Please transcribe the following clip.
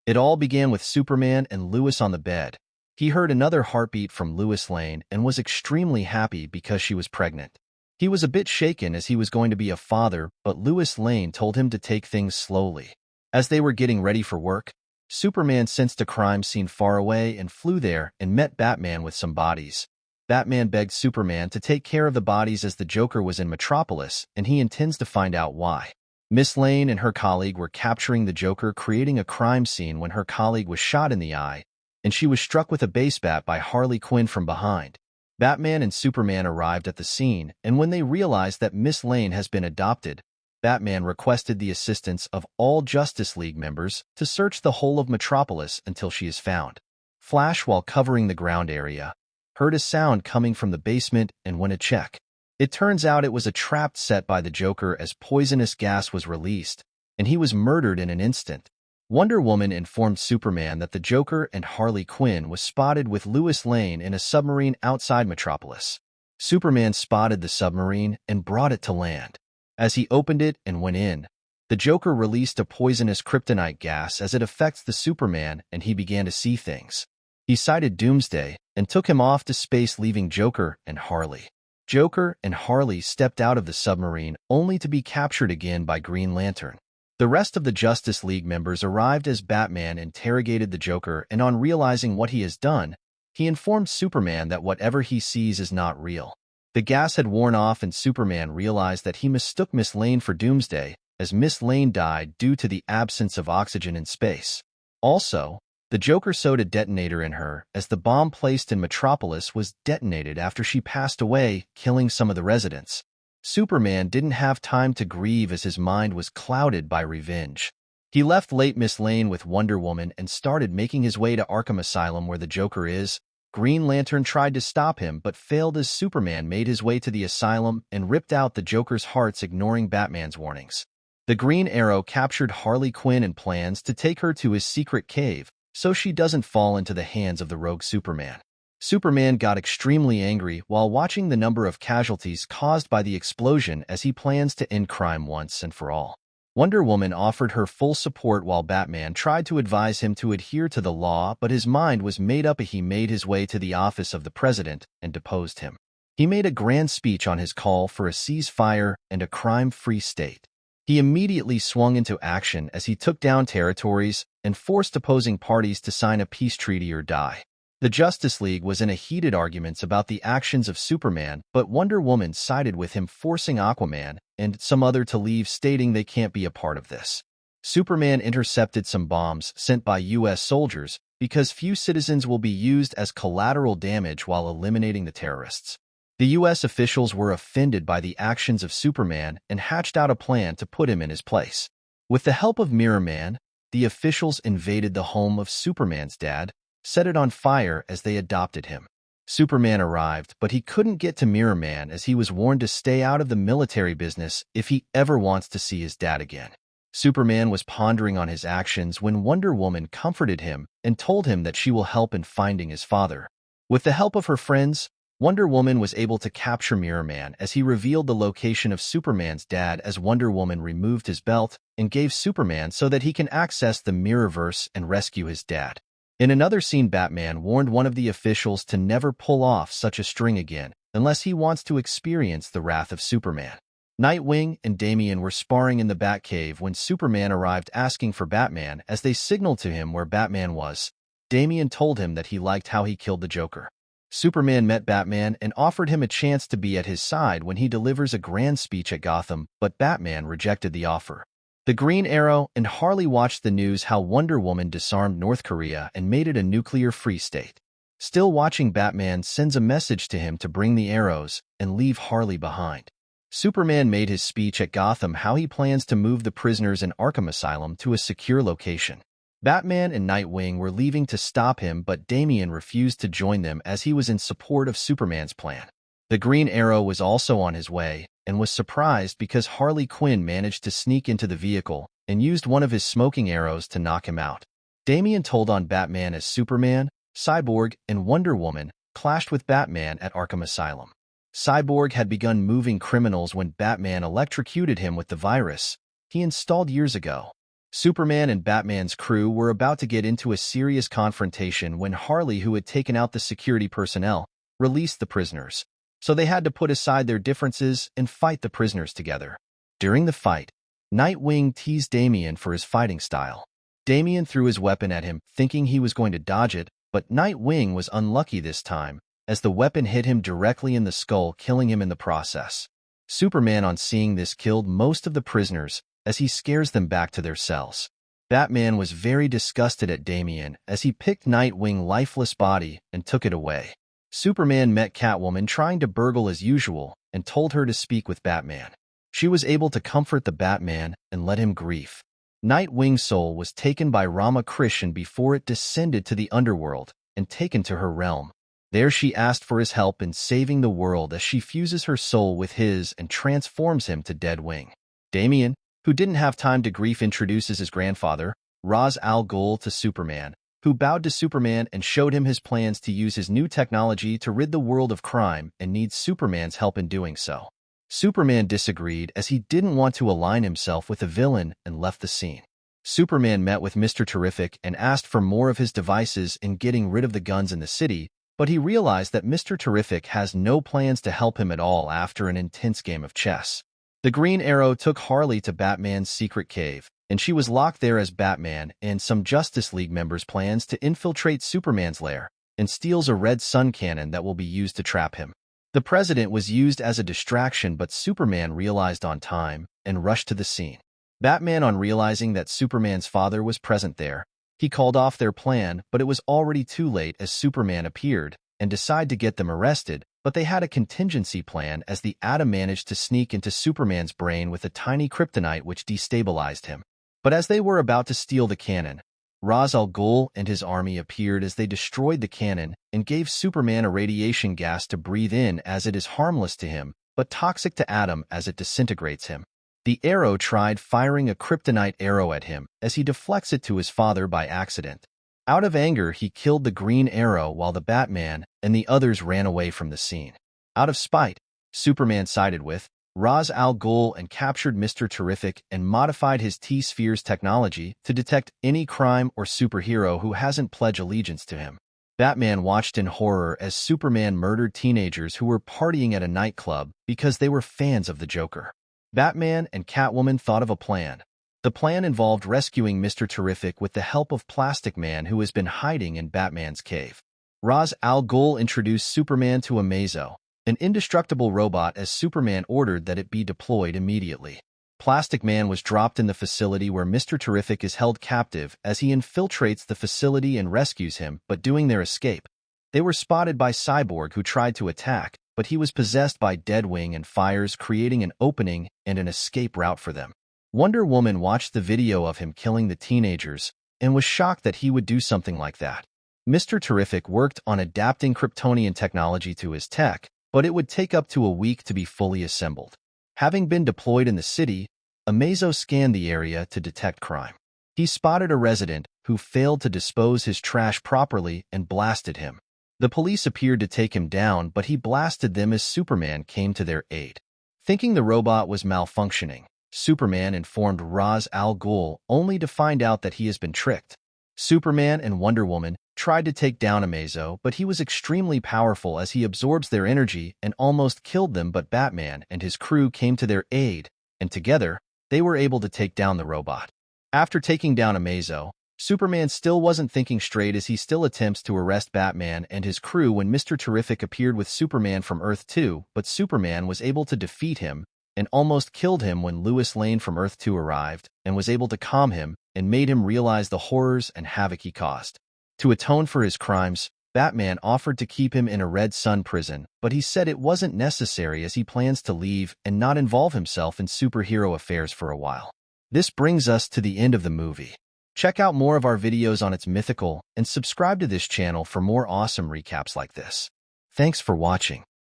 It all began with Superman and Lois on the bed. He heard another heartbeat from Lois Lane and was extremely happy because she was pregnant. He was a bit shaken as he was going to be a father, but Lois Lane told him to take things slowly. As they were getting ready for work, Superman sensed a crime scene far away and flew there and met Batman with some bodies. Batman begged Superman to take care of the bodies as the Joker was in Metropolis, and he intends to find out why. Miss Lane and her colleague were capturing the Joker creating a crime scene when her colleague was shot in the eye, and she was struck with a base bat by Harley Quinn from behind. Batman and Superman arrived at the scene, and when they realized that Miss Lane has been adopted, Batman requested the assistance of all Justice League members to search the whole of Metropolis until she is found. Flash, while covering the ground area, heard a sound coming from the basement and went to check. It turns out it was a trap set by the Joker as poisonous gas was released, and he was murdered in an instant. Wonder Woman informed Superman that the Joker and Harley Quinn was spotted with Lois Lane in a submarine outside Metropolis. Superman spotted the submarine and brought it to land. As he opened it and went in, the Joker released a poisonous kryptonite gas as it affects the Superman, and he began to see things. He sighted Doomsday and took him off to space, leaving Joker and Harley. Joker and Harley stepped out of the submarine only to be captured again by Green Lantern. The rest of the Justice League members arrived as Batman interrogated the Joker, and on realizing what he has done, he informed Superman that whatever he sees is not real. The gas had worn off, and Superman realized that he mistook Miss Lane for Doomsday, as Miss Lane died due to the absence of oxygen in space. Also, the Joker sewed a detonator in her, as the bomb placed in Metropolis was detonated after she passed away, killing some of the residents. Superman didn't have time to grieve as his mind was clouded by revenge. He left late Miss Lane with Wonder Woman and started making his way to Arkham Asylum where the Joker is. Green Lantern tried to stop him but failed as Superman made his way to the asylum and ripped out the Joker's hearts, ignoring Batman's warnings. The Green Arrow captured Harley Quinn and plans to take her to his secret cave, so she doesn't fall into the hands of the rogue Superman. Superman got extremely angry while watching the number of casualties caused by the explosion, as he plans to end crime once and for all. Wonder Woman offered her full support while Batman tried to advise him to adhere to the law, but his mind was made up. He made his way to the office of the president and deposed him. He made a grand speech on his call for a ceasefire and a crime-free state. He immediately swung into action as he took down territories and forced opposing parties to sign a peace treaty or die. The Justice League was in a heated arguments about the actions of Superman, but Wonder Woman sided with him, forcing Aquaman and some other to leave, stating they can't be a part of this. Superman intercepted some bombs sent by U.S. soldiers because few citizens will be used as collateral damage while eliminating the terrorists. The U.S. officials were offended by the actions of Superman and hatched out a plan to put him in his place. With the help of Mirror Man, the officials invaded the home of Superman's dad, set it on fire as they adopted him. Superman arrived, but he couldn't get to Mirror Man as he was warned to stay out of the military business if he ever wants to see his dad again. Superman was pondering on his actions when Wonder Woman comforted him and told him that she will help in finding his father. With the help of her friends, Wonder Woman was able to capture Mirror Man as he revealed the location of Superman's dad, as Wonder Woman removed his belt and gave Superman so that he can access the Mirrorverse and rescue his dad. In another scene, Batman warned one of the officials to never pull off such a string again unless he wants to experience the wrath of Superman. Nightwing and Damian were sparring in the Batcave when Superman arrived asking for Batman. As they signaled to him where Batman was, Damian told him that he liked how he killed the Joker. Superman met Batman and offered him a chance to be at his side when he delivers a grand speech at Gotham, but Batman rejected the offer. The Green Arrow and Harley watched the news how Wonder Woman disarmed North Korea and made it a nuclear-free state. Still watching, Batman sends a message to him to bring the arrows and leave Harley behind. Superman made his speech at Gotham how he plans to move the prisoners in Arkham Asylum to a secure location. Batman and Nightwing were leaving to stop him, but Damian refused to join them as he was in support of Superman's plan. The Green Arrow was also on his way and was surprised because Harley Quinn managed to sneak into the vehicle and used one of his smoking arrows to knock him out. Damian told on Batman as Superman, Cyborg, and Wonder Woman clashed with Batman at Arkham Asylum. Cyborg had begun moving criminals when Batman electrocuted him with the virus he installed years ago. Superman and Batman's crew were about to get into a serious confrontation when Harley, who had taken out the security personnel, released the prisoners. So they had to put aside their differences and fight the prisoners together. During the fight, Nightwing teased Damian for his fighting style. Damian threw his weapon at him, thinking he was going to dodge it, but Nightwing was unlucky this time, as the weapon hit him directly in the skull, killing him in the process. Superman, on seeing this, killed most of the prisoners as he scares them back to their cells. Batman was very disgusted at Damian as he picked Nightwing's lifeless body and took it away. Superman met Catwoman trying to burgle as usual and told her to speak with Batman. She was able to comfort the Batman and let him grieve. Nightwing's soul was taken by Rama Krishan before it descended to the underworld and taken to her realm. There she asked for his help in saving the world as she fuses her soul with his and transforms him to Deadwing. Damian, who didn't have time to grieve, introduces his grandfather, Ra's al Ghul, to Superman, who bowed to Superman and showed him his plans to use his new technology to rid the world of crime and needs Superman's help in doing so. Superman disagreed as he didn't want to align himself with a villain and left the scene. Superman met with Mr. Terrific and asked for more of his devices in getting rid of the guns in the city, but he realized that Mr. Terrific has no plans to help him at all after an intense game of chess. The Green Arrow took Harley to Batman's secret cave, and she was locked there as Batman and some Justice League members plans to infiltrate Superman's lair and steals a red sun cannon that will be used to trap him. The president was used as a distraction, but Superman realized on time and rushed to the scene. Batman, on realizing that Superman's father was present there, he called off their plan, but it was already too late as Superman appeared and decided to get them arrested, but they had a contingency plan as the Atom managed to sneak into Superman's brain with a tiny kryptonite which destabilized him. But as they were about to steal the cannon, Ra's al Ghul and his army appeared as they destroyed the cannon and gave Superman a radiation gas to breathe in as it is harmless to him, but toxic to Atom as it disintegrates him. The Arrow tried firing a kryptonite arrow at him as he deflects it to his father by accident. Out of anger, he killed the Green Arrow while the Batman and the others ran away from the scene. Out of spite, Superman sided with Ra's al Ghul and captured Mr. Terrific and modified his T-Sphere's technology to detect any crime or superhero who hasn't pledged allegiance to him. Batman watched in horror as Superman murdered teenagers who were partying at a nightclub because they were fans of the Joker. Batman and Catwoman thought of a plan. The plan involved rescuing Mr. Terrific with the help of Plastic Man, who has been hiding in Batman's cave. Ra's al Ghul introduced Superman to Amazo, an indestructible robot, as Superman ordered that it be deployed immediately. Plastic Man was dropped in the facility where Mr. Terrific is held captive as he infiltrates the facility and rescues him, but during their escape, they were spotted by Cyborg, who tried to attack, but he was possessed by Deadwing and fires, creating an opening and an escape route for them. Wonder Woman watched the video of him killing the teenagers and was shocked that he would do something like that. Mr. Terrific worked on adapting Kryptonian technology to his tech, but it would take up to a week to be fully assembled. Having been deployed in the city, Amazo scanned the area to detect crime. He spotted a resident who failed to dispose his trash properly and blasted him. The police appeared to take him down, but he blasted them as Superman came to their aid. Thinking the robot was malfunctioning, Superman informed Ra's al Ghul, only to find out that he has been tricked. Superman and Wonder Woman tried to take down Amazo, but he was extremely powerful as he absorbs their energy and almost killed them, but Batman and his crew came to their aid, and together, they were able to take down the robot. After taking down Amazo, Superman still wasn't thinking straight as he still attempts to arrest Batman and his crew when Mr. Terrific appeared with Superman from Earth 2, but Superman was able to defeat him and almost killed him when Lois Lane from Earth 2 arrived and was able to calm him and made him realize the horrors and havoc he caused. To atone for his crimes, Batman offered to keep him in a Red Sun prison, but he said it wasn't necessary as he plans to leave and not involve himself in superhero affairs for a while. This brings us to the end of the movie. Check out more of our videos on its mythical and subscribe to this channel for more awesome recaps like this. Thanks for watching.